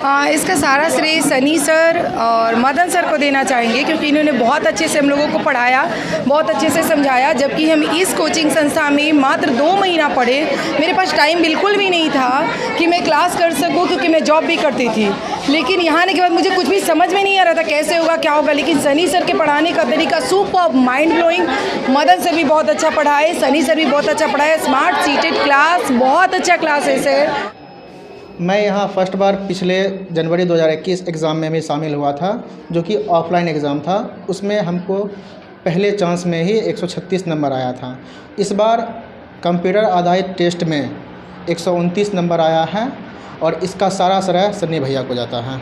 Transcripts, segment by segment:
इसका सारा श्रेय सनी सर और मदन सर को देना चाहेंगे, क्योंकि इन्होंने बहुत अच्छे से हम लोगों को पढ़ाया, बहुत अच्छे से समझाया। जबकि हम इस कोचिंग संस्था में मात्र 2 महीना पढ़े, मेरे पास टाइम बिल्कुल भी नहीं था कि मैं क्लास कर सकूं, क्योंकि मैं जॉब भी करती थी। लेकिन यहाँ आने के बाद मुझे कुछ भी समझ में नहीं आ रहा था कैसे होगा, क्या होगा। लेकिन सनी सर के पढ़ाने का तरीका super mind blowing. Madan sir भी बहुत अच्छा पढ़ाए, सनी सर भी बहुत अच्छा पढ़ाए। स्मार्ट सीटेड क्लास, बहुत अच्छा क्लासेस है। मैं यहाँ फर्स्ट बार पिछले जनवरी 2021 एग्ज़ाम में भी शामिल हुआ था, जो कि ऑफलाइन एग्ज़ाम था। उसमें हमको पहले चांस में ही 136 नंबर आया था। इस बार कंप्यूटर आधारित टेस्ट में 129 नंबर आया है और इसका सारा श्रेय सन्नी भैया को जाता है।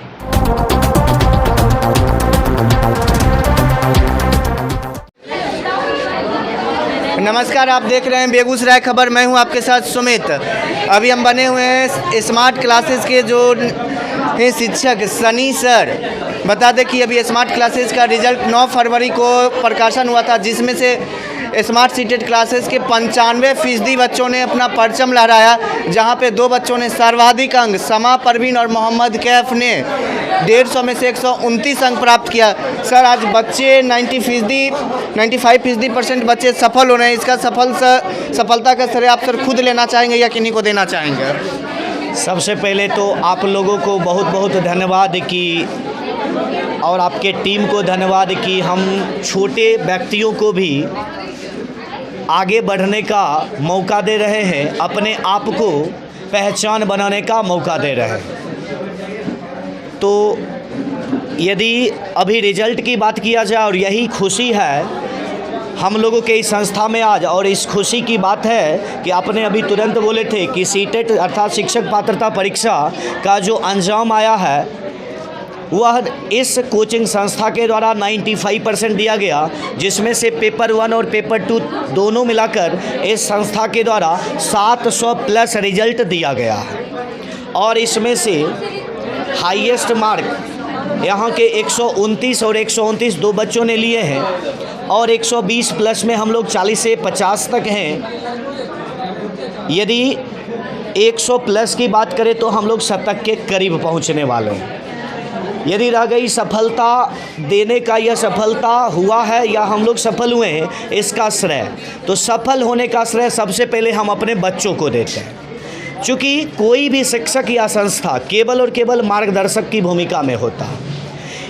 नमस्कार, आप देख रहे हैं बेगूसराय खबर। मैं हूं आपके साथ सुमित। अभी हम बने हुए हैं स्मार्ट क्लासेस के जो हैं शिक्षक सनी सर। बता दें कि अभी स्मार्ट क्लासेस का रिजल्ट 9 फरवरी को प्रकाशन हुआ था, जिसमें से स्मार्ट सीटेड क्लासेस के 95% बच्चों ने अपना परचम लहराया, जहां पे 2 बच्चों ने सर्वाधिक अंक, समा परवीन और मोहम्मद कैफ ने 150 में से 129 अंक प्राप्त किया। सर, आज बच्चे 95% बच्चे सफल हो रहे हैं। इसका सफलता का श्रेय आप सर खुद लेना चाहेंगे या किन्हीं को देना चाहेंगे? सबसे पहले तो आप लोगों को बहुत बहुत धन्यवाद कि और आपके टीम को धन्यवाद कि हम छोटे व्यक्तियों को भी आगे बढ़ने का मौका दे रहे हैं, अपने आप को पहचान बनाने का मौका दे रहे हैं। तो यदि अभी रिजल्ट की बात किया जाए, और यही खुशी है हम लोगों के इस संस्था में आज, और इस खुशी की बात है कि आपने अभी तुरंत बोले थे कि सीटेट अर्थात शिक्षक पात्रता परीक्षा का जो अंजाम आया है वह इस कोचिंग संस्था के द्वारा 95% दिया गया, जिसमें से पेपर 1 और पेपर 2 दोनों मिलाकर इस संस्था के द्वारा 700 प्लस रिजल्ट दिया गया है। और इसमें से हाईएस्ट मार्क यहाँ के 129 और 129 2 बच्चों ने लिए हैं, और 120 प्लस में हम लोग 40 से 50 तक हैं। यदि 100 प्लस की बात करें तो हम लोग शतक के करीब पहुँचने वाले हैं। यदि रह गई सफलता देने का, यह सफलता हुआ है या हम लोग सफल हुए हैं, इसका श्रेय, तो सफल होने का श्रेय सबसे पहले हम अपने बच्चों को देते हैं। चूँकि कोई भी शिक्षक या संस्था केवल और केवल मार्गदर्शक की भूमिका में होता है।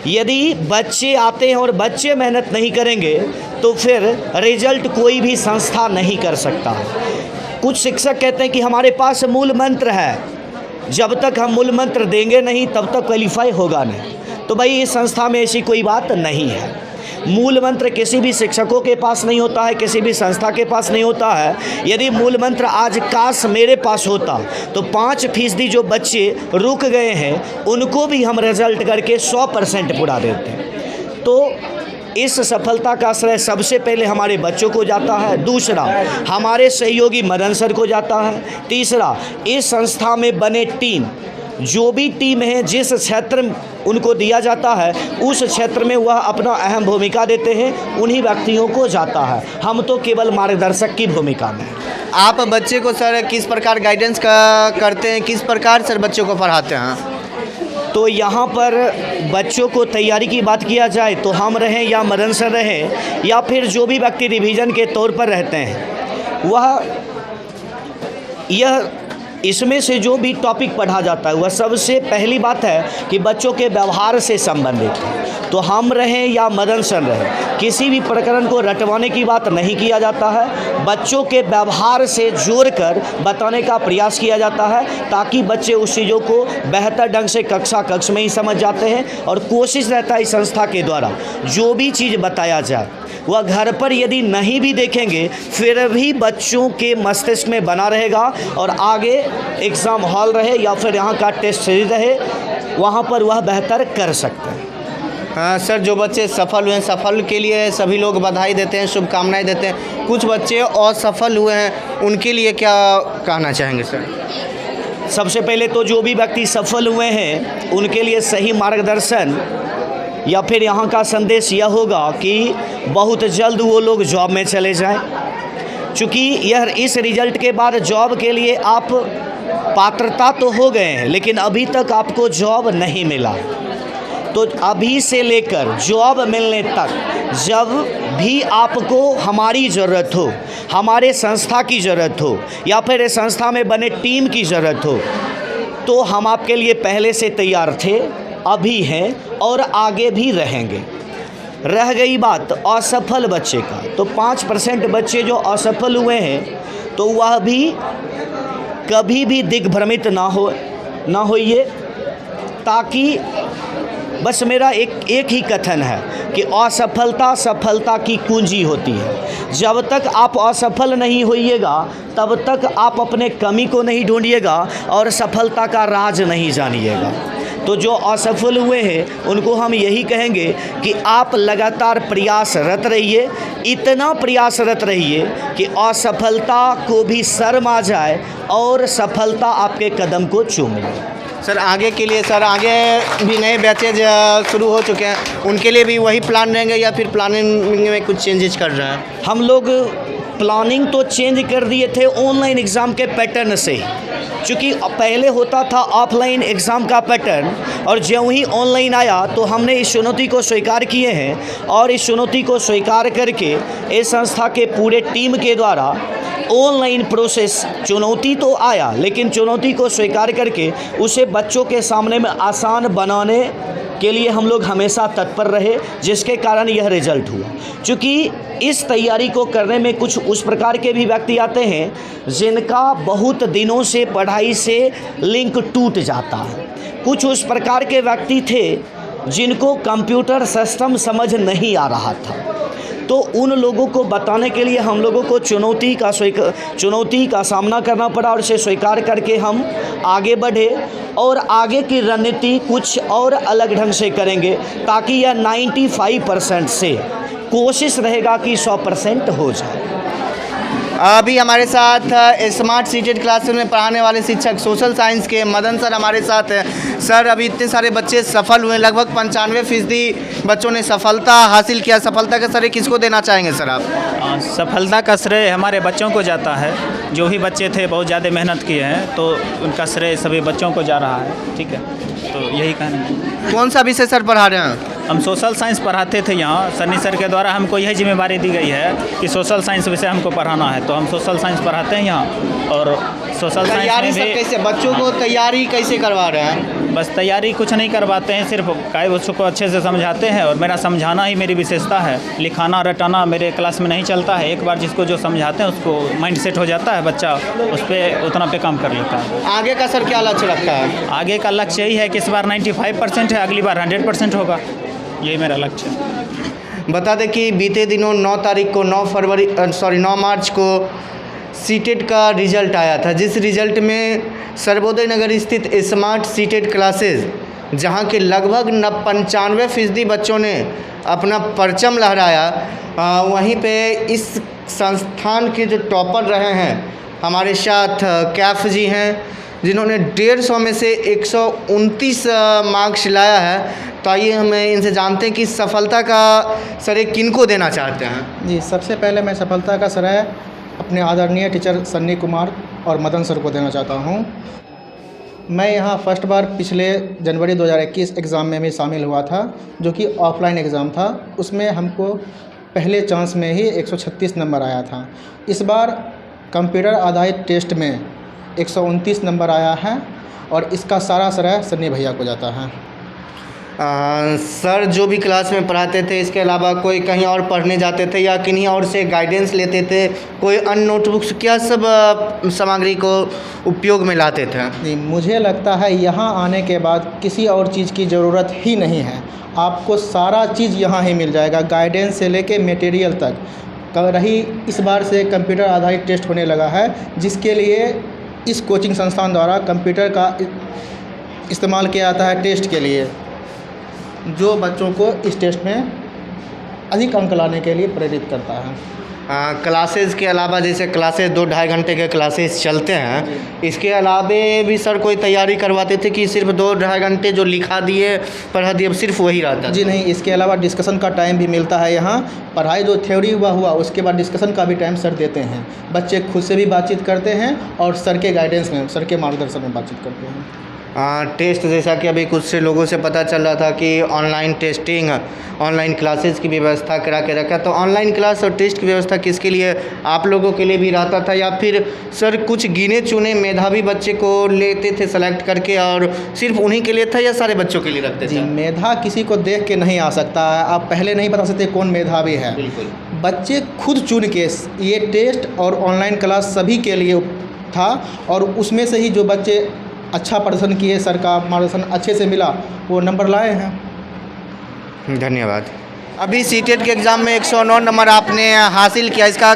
यदि बच्चे आते हैं और बच्चे मेहनत नहीं करेंगे तो फिर रिजल्ट कोई भी संस्था नहीं कर सकता। कुछ शिक्षक कहते हैं कि हमारे पास मूल मंत्र है, जब तक हम मूल मंत्र देंगे नहीं तब तक क्वालिफाई होगा नहीं। तो भाई इस संस्था में ऐसी कोई बात नहीं है। मूल मंत्र किसी भी शिक्षकों के पास नहीं होता है, किसी भी संस्था के पास नहीं होता है। यदि मूल मंत्र आज काश मेरे पास होता तो 5% जो बच्चे रुक गए हैं उनको भी हम रिजल्ट करके 100% पूरा देते। तो इस सफलता का श्रेय सबसे पहले हमारे बच्चों को जाता है, दूसरा हमारे सहयोगी मदन सर को जाता है, तीसरा इस संस्था में बने टीम, जो भी टीम है जिस क्षेत्र उनको दिया जाता है उस क्षेत्र में वह अपना अहम भूमिका देते हैं, उन्हीं व्यक्तियों को जाता है। हम तो केवल मार्गदर्शक की भूमिका में। आप बच्चे को सर किस प्रकार गाइडेंस करते हैं, किस प्रकार सर बच्चों को पढ़ाते हैं? तो यहाँ पर बच्चों को तैयारी की बात किया जाए तो हम रहें या मदन सर रहें या फिर जो भी व्यक्ति रिवीजन के तौर पर रहते हैं, यह इसमें से जो भी टॉपिक पढ़ा जाता है वह सबसे पहली बात है कि बच्चों के व्यवहार से संबंधित है। तो हम रहें या मदन सर रहें, किसी भी प्रकरण को रटवाने की बात नहीं किया जाता है। बच्चों के व्यवहार से जोड़कर बताने का प्रयास किया जाता है, ताकि बच्चे उस चीज़ों को बेहतर ढंग से कक्ष में ही समझ जाते हैं। और कोशिश रहता है इस संस्था के द्वारा जो भी चीज़ बताया जाए वह घर पर यदि नहीं भी देखेंगे फिर भी बच्चों के मस्तिष्क में बना रहेगा, और आगे एग्ज़ाम हॉल रहे या फिर यहाँ का टेस्ट सीरीज रहे, वहाँ पर वह बेहतर कर सकते हैं। हाँ सर, जो बच्चे सफल हुए हैं, सफल के लिए सभी लोग बधाई देते हैं, शुभकामनाएं देते हैं। कुछ बच्चे असफल हुए हैं, उनके लिए क्या कहना चाहेंगे सर? सबसे पहले तो जो भी व्यक्ति सफल हुए हैं उनके लिए सही मार्गदर्शन या फिर यहाँ का संदेश यह होगा कि बहुत जल्द वो लोग जॉब में चले जाएं। चूँकि यह इस रिज़ल्ट के बाद जॉब के लिए आप पात्रता तो हो गए हैं लेकिन अभी तक आपको जॉब नहीं मिला, तो अभी से लेकर जॉब मिलने तक जब भी आपको हमारी ज़रूरत हो, हमारे संस्था की ज़रूरत हो या फिर इस संस्था में बने टीम की ज़रूरत हो, तो हम आपके लिए पहले से तैयार थे, अभी हैं और आगे भी रहेंगे। रह गई बात असफल बच्चे का, तो 5% बच्चे जो असफल हुए हैं तो वह भी कभी भी दिग्भ्रमित ना होइए, ताकि बस मेरा एक ही कथन है कि असफलता सफलता की कुंजी होती है। जब तक आप असफल नहीं होइएगा तब तक आप अपने कमी को नहीं ढूंढिएगा और सफलता का राज नहीं जानिएगा। तो जो असफल हुए हैं उनको हम यही कहेंगे कि आप लगातार प्रयासरत रहिए, इतना प्रयासरत रहिए कि असफलता को भी शर्म आ जाए और सफलता आपके कदम को चूम ले। सर आगे के लिए सर आगे भी नए बैचेज शुरू हो चुके हैं, उनके लिए भी वही प्लान रहेंगे या फिर प्लानिंग में कुछ चेंजेस कर रहे हैं? हम लोग प्लानिंग तो चेंज कर दिए थे ऑनलाइन एग्ज़ाम के पैटर्न से, क्योंकि पहले होता था ऑफलाइन एग्ज़ाम का पैटर्न और ज्यों ही ऑनलाइन आया तो हमने इस चुनौती को स्वीकार किए हैं और इस चुनौती को स्वीकार करके इस संस्था के पूरे टीम के द्वारा ऑनलाइन प्रोसेस, चुनौती तो आया लेकिन चुनौती को स्वीकार करके उसे बच्चों के सामने में आसान बनाने के लिए हम लोग हमेशा तत्पर रहे, जिसके कारण यह रिजल्ट हुआ। क्योंकि इस तैयारी को करने में कुछ उस प्रकार के भी व्यक्ति आते हैं जिनका बहुत दिनों से पढ़ाई से लिंक टूट जाता है, कुछ उस प्रकार के व्यक्ति थे जिनको कंप्यूटर सिस्टम समझ नहीं आ रहा था, तो उन लोगों को बताने के लिए हम लोगों को चुनौती का सामना करना पड़ा और इसे स्वीकार करके हम आगे बढ़े और आगे की रणनीति कुछ और अलग ढंग से करेंगे, ताकि यह 95% से कोशिश रहेगा कि 100% हो जाए। अभी हमारे साथ स्मार्ट सीटेड क्लासरूम में पढ़ाने वाले शिक्षक सोशल साइंस के मदन सर हमारे साथ हैं। सर अभी इतने सारे बच्चे सफल हुए, लगभग 95% बच्चों ने सफलता हासिल किया। सफलता का श्रेय किसको देना चाहेंगे सर आप? सफलता का श्रेय हमारे बच्चों को जाता है। जो भी बच्चे थे बहुत ज़्यादा मेहनत किए हैं तो उनका श्रेय सभी बच्चों को जा रहा है। ठीक है, तो यही कहना है। कौन सा विषय सर पढ़ा रहे हैं? हम सोशल साइंस पढ़ाते थे यहाँ। सन्नी सर के द्वारा हमको यही जिम्मेदारी दी गई है कि सोशल साइंस विषय हमको पढ़ाना है, तो हम सोशल साइंस पढ़ाते हैं यहाँ। और सोशल साइंस में भी कैसे बच्चों को तैयारी कैसे करवा रहे हैं? बस तैयारी कुछ नहीं करवाते हैं, सिर्फ काय बच्चों को अच्छे से समझाते हैं और मेरा समझाना ही मेरी विशेषता है। लिखाना रटाना मेरे क्लास में नहीं चलता है। एक बार जिसको जो समझाते हैं उसको माइंड सेट हो जाता है, बच्चा उस पर उतना पे काम कर लेता है। आगे का सर क्या लक्ष्य रखा है? आगे का लक्ष्य यही है कि इस बार 95% है, अगली बार 100% होगा। यही मेरा लक्ष्य है। बता दें कि बीते दिनों 9 मार्च को सीटेड का रिज़ल्ट आया था, जिस रिज़ल्ट में सर्वोदय नगर स्थित स्मार्ट सीटेड क्लासेस जहां के लगभग 95% बच्चों ने अपना परचम लहराया, वहीं पे इस संस्थान के जो टॉपर रहे हैं हमारे साथ कैफ जी हैं, जिन्होंने 150 में से 129 मार्क्स लाया है। तो आइए हम इनसे जानते हैं कि सफलता का श्रेय किनको देना चाहते हैं। जी, सबसे पहले मैं सफलता का श्रेय अपने आदरणीय टीचर सन्नी कुमार और मदन सर को देना चाहता हूँ। मैं यहाँ फर्स्ट बार पिछले जनवरी 2021 एग्ज़ाम में भी शामिल हुआ था, जो कि ऑफलाइन एग्ज़ाम था। उसमें हमको पहले चांस में ही 136 नंबर आया था। इस बार कंप्यूटर आधारित टेस्ट में 129 नंबर आया है और इसका सारा श्रेय सन्नी भैया को जाता है। सर जो भी क्लास में पढ़ाते थे, इसके अलावा कोई कहीं और पढ़ने जाते थे या किन्हीं और से गाइडेंस लेते थे? कोई अन्य नोटबुक्स क्या सब सामग्री को उपयोग में लाते थे? नहीं, मुझे लगता है यहाँ आने के बाद किसी और चीज़ की ज़रूरत ही नहीं है। आपको सारा चीज़ यहाँ ही मिल जाएगा, गाइडेंस से लेके मटेरियल तक। रही इस बार से कंप्यूटर आधारित टेस्ट होने लगा है, जिसके लिए इस कोचिंग संस्थान द्वारा कंप्यूटर का इस्तेमाल किया जाता है टेस्ट के लिए, जो बच्चों को इस टेस्ट में अधिक अंक लाने के लिए प्रेरित करता है। क्लासेस के अलावा जैसे क्लासेस 2-2.5 घंटे के क्लासेस चलते हैं, इसके अलावे भी सर कोई तैयारी करवाते थे कि सिर्फ 2-2.5 घंटे जो लिखा दिए पढ़ा दिए सिर्फ वही रहता? जी नहीं, इसके अलावा डिस्कशन का टाइम भी मिलता है यहाँ। पढ़ाई जो थ्योरी हुआ उसके बाद डिस्कशन का भी टाइम सर देते हैं। बच्चे खुद से भी बातचीत करते हैं और सर के गाइडेंस में, सर के मार्गदर्शन में बातचीत करते हैं। टेस्ट जैसा कि अभी कुछ से लोगों से पता चल रहा था कि ऑनलाइन टेस्टिंग, ऑनलाइन क्लासेस की व्यवस्था करा के रखा, तो ऑनलाइन क्लास और टेस्ट की व्यवस्था किसके लिए, आप लोगों के लिए भी रहता था या फिर सर कुछ गिने चुने मेधावी बच्चे को लेते थे सेलेक्ट करके और सिर्फ उन्हीं के लिए था या सारे बच्चों के लिए रखते थे? मेधा किसी को देख के नहीं आ सकता है। आप पहले नहीं बता सकते कौन मेधावी है। बिल्कुल, बच्चे खुद चुन के ये टेस्ट और ऑनलाइन क्लास सभी के लिए था और उसमें से ही जो बच्चे अच्छा प्रदर्शन किए, सर का मार्गदर्शन अच्छे से मिला, वो नंबर लाए हैं। धन्यवाद। अभी सीटेट के एग्ज़ाम में 109 नंबर आपने हासिल किया, इसका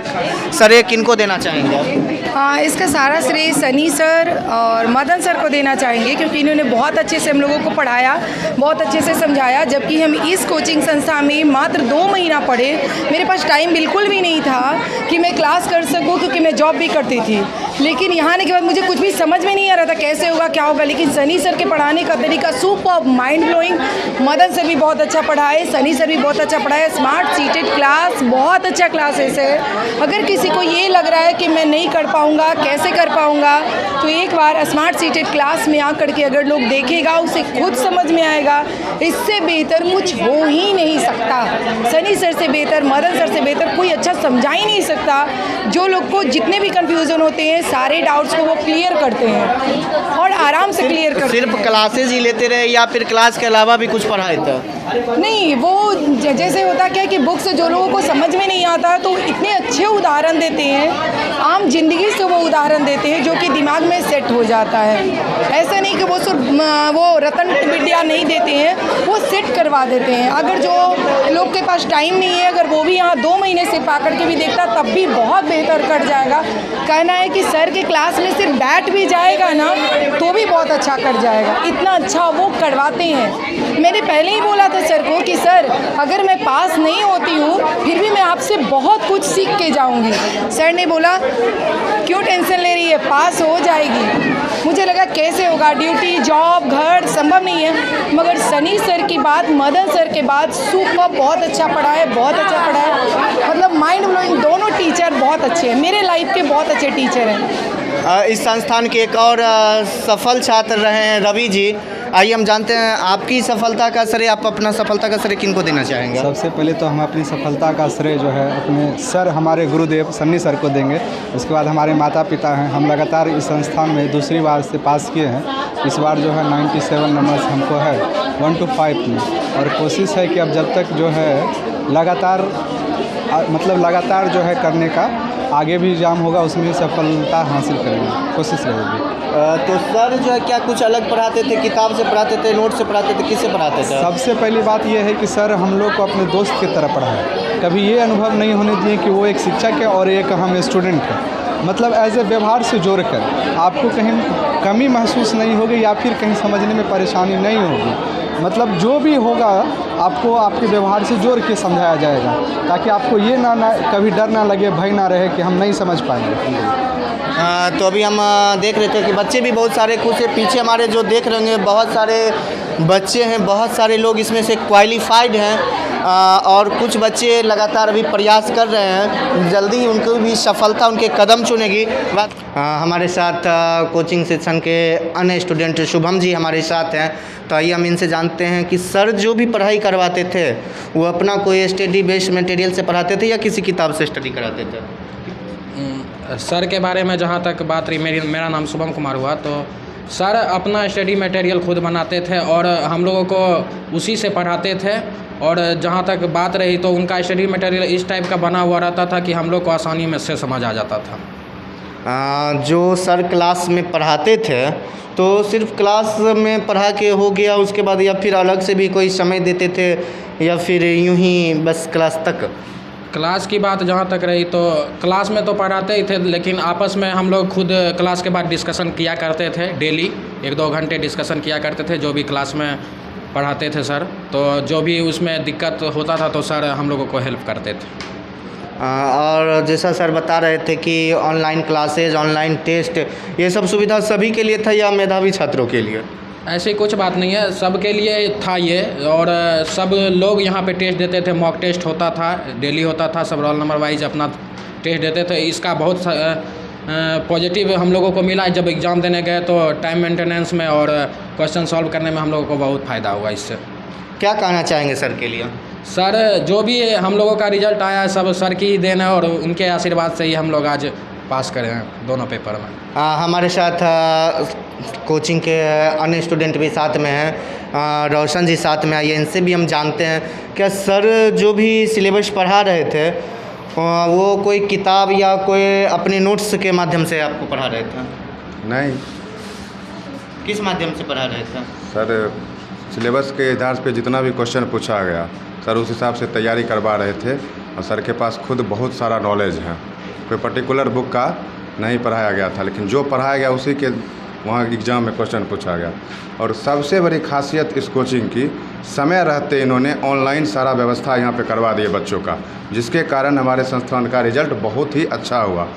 श्रेय किनको देना चाहेंगे? हाँ, इसका सारा श्रेय सनी सर और मदन सर को देना चाहेंगे क्योंकि इन्होंने बहुत अच्छे से हम लोगों को पढ़ाया, बहुत अच्छे से समझाया। जबकि हम इस कोचिंग संस्था में मात्र 2 महीना पढ़े, मेरे पास टाइम बिल्कुल भी नहीं था कि मैं क्लास कर सकूं क्योंकि मैं जॉब भी करती थी। लेकिन यहाँ आने के बाद मुझे कुछ भी समझ में नहीं आ रहा था कैसे होगा, क्या होगा। लेकिन सनी सर के पढ़ाने का तरीका super mind blowing. Madan sir भी बहुत अच्छा पढ़ाए, सनी सर भी बहुत अच्छा पढ़ाए। स्मार्ट सीटेड क्लास, बहुत अच्छा क्लासेस है। अगर किसी को ये लग रहा है कि मैं नहीं कर पाऊँगा, कैसे कर पाऊँगा, तो एक बार स्मार्ट सीटेड क्लास में आकर के अगर लोग देखेगा, उसे खुद समझ में आएगा। इससे बेहतर कुछ हो ही नहीं सकता। सनी सर से बेहतर, मदन सर से बेहतर कोई अच्छा समझा ही नहीं सकता। जो लोग को जितने भी कन्फ्यूज़न होते हैं, सारे डाउट्स को वो क्लियर करते हैं और आराम से क्लियर करते हैं। सिर्फ क्लासेज ही लेते रहे या फिर क्लास के अलावा भी कुछ पढ़ाए था? नहीं, वो जैसे होता क्या है कि बुक से जो लोगों को समझ में नहीं आता तो इतने अच्छे उदाहरण देते हैं, आम जिंदगी से वो उदाहरण देते हैं जो कि दिमाग में सेट हो जाता है। ऐसा नहीं कि वो सिर्फ वो रतन विद्या नहीं देते हैं, वो सेट करवा देते हैं। अगर जो लोग के पास टाइम नहीं है, अगर वो भी यहाँ 2 महीने से पकड़ के भी देखता तब भी बहुत बेहतर कर जाएगा। कहना है कि सर के क्लास में सिर्फ बैठ भी जाएगा ना तो भी बहुत अच्छा कर जाएगा, इतना अच्छा वो करवाते हैं। मैंने पहले ही बोला था सर को कि सर अगर मैं पास नहीं होती हूँ फिर भी मैं आपसे बहुत कुछ सीख के जाऊँगी। सर ने बोला क्यों टेंशन ले रही है, पास हो जाएगी। मुझे लगा कैसे होगा, ड्यूटी, जॉब, घर संभव नहीं है। मगर सनी सर की बात, मदन सर के बाद सुपर बहुत अच्छा पढ़ा है, बहुत अच्छा पढ़ा है। मतलब माइंड ब्लोइंग, दोनों टीचर बहुत अच्छे हैं, मेरे लाइफ के बहुत अच्छे टीचर हैं। इस संस्थान के एक और सफल छात्र रहे हैं रवि जी। आइए हम जानते हैं आपकी सफलता का श्रेय, आप अपना सफलता का श्रेय किनको देना चाहेंगे? सबसे पहले तो हम अपनी सफलता का श्रेय जो है अपने सर, हमारे गुरुदेव सन्नी सर को देंगे। उसके बाद हमारे माता पिता हैं। हम लगातार इस संस्थान में दूसरी बार से पास किए हैं। इस बार जो है 97 नंबर हमको है 1 to 5 में, और कोशिश है कि अब जब तक जो है लगातार जो है करने का आगे भी एग्जाम होगा उसमें सफलता हासिल करेंगे, कोशिश रहेगी। तो सर जो है क्या कुछ अलग पढ़ाते थे, किताब से पढ़ाते थे, नोट से पढ़ाते थे, किससे पढ़ाते थे? सबसे पहली बात यह है कि सर हम लोग को अपने दोस्त की तरह पढ़ाया। कभी ये अनुभव नहीं होने दिए कि वो एक शिक्षक है और एक हम स्टूडेंट है। मतलब एज ए व्यवहार से जोड़कर आपको कहीं कमी महसूस नहीं होगी या फिर कहीं समझने में परेशानी नहीं होगी। मतलब जो भी होगा आपको आपके व्यवहार से जोड़ के समझाया जाएगा ताकि आपको ये ना कभी डर ना लगे, भय ना रहे कि हम नहीं समझ पाएंगे। तो अभी हम देख रहे थे कि बच्चे भी बहुत सारे कुछ पीछे हमारे जो देख रहे होंगे बहुत सारे बच्चे हैं, बहुत सारे लोग इसमें से क्वालिफाइड हैं और कुछ बच्चे लगातार अभी प्रयास कर रहे हैं। जल्दी ही उनको भी सफलता उनके कदम चुनेगी। हमारे साथ कोचिंग सेक्शन के अन्य स्टूडेंट शुभम जी हमारे साथ हैं, तो आइए हम इनसे जानते हैं कि सर जो भी पढ़ाई करवाते थे वो अपना कोई स्टडी बेस्ड मटेरियल से पढ़ाते थे या किसी किताब से स्टडी कराते थे? सर के बारे में जहाँ तक बात रही, मेरा नाम शुभम कुमार हुआ, तो सर अपना स्टडी मटेरियल खुद बनाते थे और हम लोगों को उसी से पढ़ाते थे। और जहाँ तक बात रही तो उनका स्टडी मटेरियल इस टाइप का बना हुआ रहता था कि हम लोग को आसानी में से समझ आ जाता था। जो सर क्लास में पढ़ाते थे तो सिर्फ क्लास में पढ़ा के हो गया उसके बाद, या फिर अलग से भी कोई समय देते थे या फिर यूं ही बस क्लास तक? क्लास की बात जहाँ तक रही तो क्लास में तो पढ़ाते ही थे, लेकिन आपस में हम लोग खुद क्लास के बाद डिस्कशन किया करते थे। डेली 1-2 घंटे डिस्कशन किया करते थे जो भी क्लास में पढ़ाते थे सर। तो जो भी उसमें दिक्कत होता था तो सर हम लोगों को हेल्प करते थे। और जैसा सर बता रहे थे कि ऑनलाइन क्लासेज, ऑनलाइन टेस्ट, ये सब सुविधा सभी के लिए था या मेधावी छात्रों के लिए? ऐसी कुछ बात नहीं है, सबके लिए था ये। और सब लोग यहाँ पे टेस्ट देते थे, मॉक टेस्ट होता था, डेली होता था, सब रोल नंबर वाइज अपना टेस्ट देते थे। इसका बहुत पॉजिटिव हम लोगों को मिला। जब एग्ज़ाम देने गए तो टाइम मेंटेनेंस में और क्वेश्चन सॉल्व करने में हम लोगों को बहुत फ़ायदा हुआ इससे। क्या कहना चाहेंगे सर के लिए? सर, जो भी हम लोगों का रिजल्ट आया है सब सर की ही देन है और उनके आशीर्वाद से ही हम लोग आज पास करे हैं दोनों पेपर में। हमारे साथ कोचिंग के अन्य स्टूडेंट भी साथ में हैं। रोशन जी साथ में आइए, इनसे भी हम जानते हैं क्या सर जो भी सिलेबस पढ़ा रहे थे वो कोई किताब या कोई अपने नोट्स के माध्यम से आपको पढ़ा रहे थे? नहीं किस माध्यम से पढ़ा रहे थे? सर, सिलेबस के आधार पे जितना भी क्वेश्चन पूछा गया सर उस हिसाब से तैयारी करवा रहे थे। और सर के पास खुद बहुत सारा नॉलेज है, कोई पर्टिकुलर बुक का नहीं पढ़ाया गया था, लेकिन जो पढ़ाया गया उसी के वहाँ एग्ज़ाम में क्वेश्चन पूछा गया। और सबसे बड़ी खासियत इस कोचिंग की, समय रहते इन्होंने ऑनलाइन सारा व्यवस्था यहाँ पे करवा दिए बच्चों का, जिसके कारण हमारे संस्थान का रिजल्ट बहुत ही अच्छा हुआ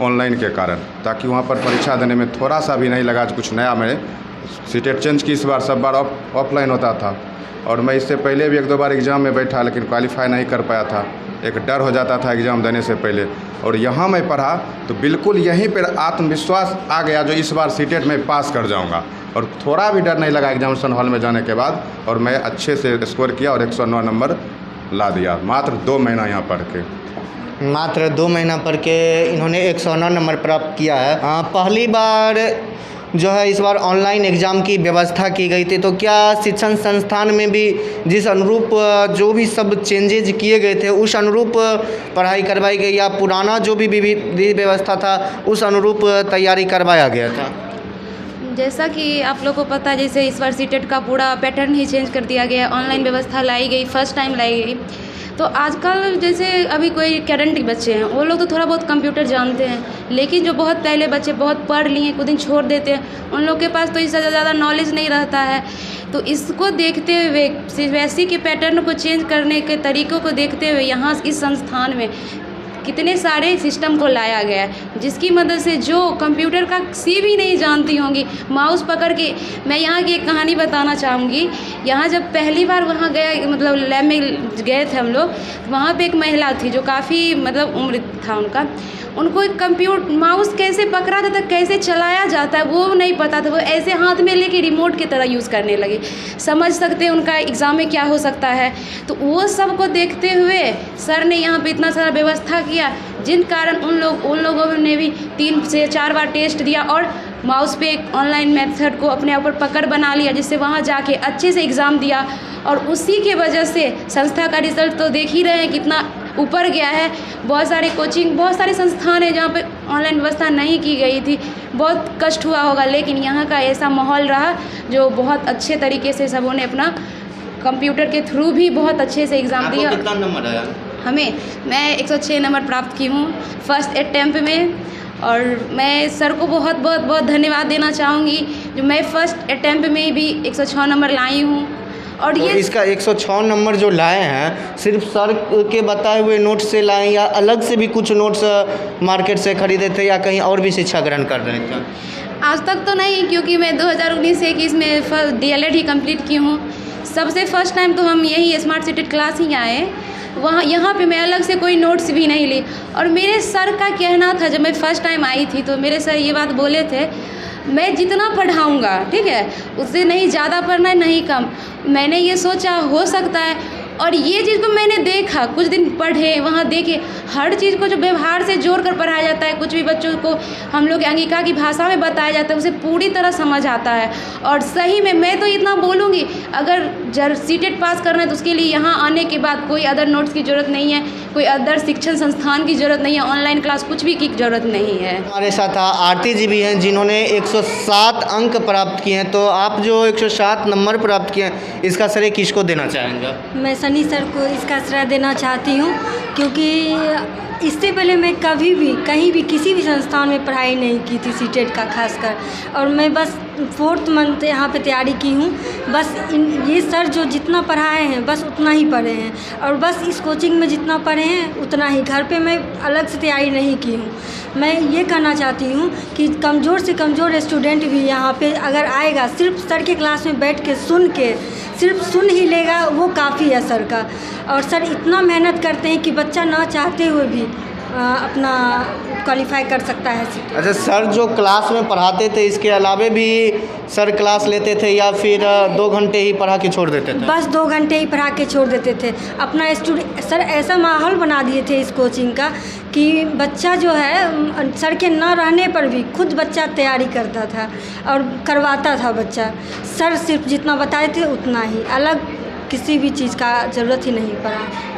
ऑनलाइन के कारण। ताकि वहाँ पर परीक्षा देने में थोड़ा सा भी नहीं लगा कुछ नया। मैं सीटेट चेंज की इस बार, सब बार ऑफलाइन होता था और मैं इससे पहले भी 1-2 बार एग्ज़ाम में बैठा लेकिन क्वालिफाई नहीं कर पाया था। एक डर हो जाता था एग्ज़ाम देने से पहले। और यहाँ मैं पढ़ा तो बिल्कुल यहीं पर आत्मविश्वास आ गया जो इस बार सीटेट में पास कर जाऊँगा। और थोड़ा भी डर नहीं लगा एग्जामिनेशन हॉल में जाने के बाद। और मैं अच्छे से स्कोर किया और 109 नंबर ला दिया मात्र 2 महीना यहाँ पढ़ के। मात्र 2 महीना पढ़ के इन्होंने 109 नंबर प्राप्त किया है। पहली बार जो है इस बार ऑनलाइन एग्ज़ाम की व्यवस्था की गई थी, तो क्या शिक्षण संस्थान में भी जिस अनुरूप जो भी सब चेंजेज किए गए थे उस अनुरूप पढ़ाई करवाई गई या पुराना जो भी विधि व्यवस्था था उस अनुरूप तैयारी करवाया गया था? जैसा कि आप लोगों को पता है, जैसे इस बार सीटेट का पूरा पैटर्न ही चेंज कर दिया गया, ऑनलाइन व्यवस्था लाई गई, फर्स्ट टाइम लाई गई। तो आजकल जैसे अभी कोई करंट बच्चे हैं वो लोग तो थोड़ा बहुत कंप्यूटर जानते हैं, लेकिन जो बहुत पहले बच्चे बहुत पढ़ लिए कुछ दिन छोड़ देते हैं उन लोग के पास तो इससे ज़्यादा नॉलेज नहीं रहता है। तो इसको देखते हुए, सीबीएसई के पैटर्न को चेंज करने के तरीक़ों को देखते हुए यहाँ इस संस्थान में कितने सारे सिस्टम को लाया गया है, जिसकी मदद से जो कंप्यूटर का सी भी नहीं जानती होंगी, माउस पकड़ के। मैं यहाँ की एक कहानी बताना चाहूँगी। यहाँ जब पहली बार वहाँ गया, मतलब लैब में गए थे हम लोग, वहाँ पे एक महिला थी जो काफ़ी मतलब उम्र था उनका, उनको एक कंप्यूटर माउस कैसे पकड़ा जाता है, कैसे चलाया जाता है वो नहीं पता था। वो ऐसे हाथ में लेके रिमोट की तरह यूज़ करने लगे। समझ सकते हैं उनका एग्ज़ाम में क्या हो सकता है। तो वो सब को देखते हुए सर ने यहाँ पे इतना सारा व्यवस्था किया, जिन कारण उन लोगों ने भी 3 से 4 बार टेस्ट दिया और माउस पे एक ऑनलाइन मेथड को अपने ऊपर पकड़ बना लिया, जिससे वहाँ जाके अच्छे से एग्ज़ाम दिया। और उसी के वजह से संस्था का रिजल्ट तो देख ही रहे हैं कितना ऊपर गया है। बहुत सारे कोचिंग, बहुत सारे संस्थान हैं जहाँ पे ऑनलाइन व्यवस्था नहीं की गई थी, बहुत कष्ट हुआ होगा, लेकिन यहाँ का ऐसा माहौल रहा जो बहुत अच्छे तरीके से सबों ने अपना कंप्यूटर के थ्रू भी बहुत अच्छे से एग्ज़ाम दिया। कितना नंबर आया? मैं 106 नंबर प्राप्त की हूँ फर्स्ट अटेम्प्ट में। और मैं सर को बहुत बहुत बहुत धन्यवाद देना चाहूँगी जो मैं फर्स्ट अटेम्प्ट में भी 106 नंबर लाई हूँ। और तो ये इसका 106 नंबर जो लाए हैं सिर्फ सर के बताए हुए नोट से लाए या अलग से भी कुछ नोट्स मार्केट से खरीदे थे या कहीं और भी शिक्षा ग्रहण कर रहे थे? आज तक तो नहीं, क्योंकि मैं 2019 से 21 में DLED ही कंप्लीट की हूँ। सबसे फर्स्ट टाइम तो हम यही स्मार्ट सिटी क्लास ही आए, वहाँ यहाँ पे मैं अलग से कोई नोट्स भी नहीं ली। और मेरे सर का कहना था, जब मैं फ़र्स्ट टाइम आई थी तो मेरे सर ये बात बोले थे, मैं जितना पढ़ाऊँगा ठीक है, उससे नहीं ज़्यादा पढ़ना है नहीं कम। मैंने ये सोचा हो सकता है, और ये चीज़ को मैंने देखा, कुछ दिन पढ़े वहाँ देखे, हर चीज़ को जो व्यवहार से जोड़ कर पढ़ाया जाता है, कुछ भी बच्चों को हम लोग अंगिका की भाषा में बताया जाता है, उसे पूरी तरह समझ आता है। और सही में मैं तो इतना बोलूँगी, अगर सीटेट पास करना है तो उसके लिए यहाँ आने के बाद कोई अदर नोट्स की ज़रूरत नहीं है, कोई अदर शिक्षण संस्थान की ज़रूरत नहीं है, ऑनलाइन क्लास कुछ भी की ज़रूरत नहीं है। हमारे साथ आरती जी भी हैं जिन्होंने 107 अंक प्राप्त किए हैं। तो आप जो 107 नंबर प्राप्त किए हैं इसका श्रेय किसको देना चाहेंगे? मैं सनी सर को इसका श्रेय देना चाहती हूँ, क्योंकि इससे पहले मैं कभी भी कहीं भी किसी भी संस्थान में पढ़ाई नहीं की थी सीटेट का खासकर। और मैं बस 4th मंथ यहाँ पे तैयारी की हूँ। बस ये सर जो जितना पढ़ाए हैं बस उतना ही पढ़े हैं और बस इस कोचिंग में जितना पढ़े हैं उतना ही। घर पे मैं अलग से तैयारी नहीं की हूँ। मैं ये कहना चाहती हूँ कि कमज़ोर से कमज़ोर स्टूडेंट भी यहाँ पे अगर आएगा, सिर्फ सर के क्लास में बैठ के सिर्फ सुन ही लेगा, वो काफ़ी है सर का। और सर इतना मेहनत करते हैं कि बच्चा ना चाहते हुए भी अपना क्वालिफाई कर सकता है। अच्छा, सर जो क्लास में पढ़ाते थे इसके अलावे भी सर क्लास लेते थे या फिर 2 घंटे ही पढ़ा के छोड़ देते थे? बस 2 घंटे ही पढ़ा के छोड़ देते थे। अपना सर ऐसा माहौल बना दिए थे इस कोचिंग का कि बच्चा जो है सर के ना रहने पर भी खुद बच्चा तैयारी करता था और करवाता था बच्चा। सर सिर्फ जितना बताए थे उतना ही, अलग किसी भी चीज़ का ज़रूरत ही नहीं पड़ा।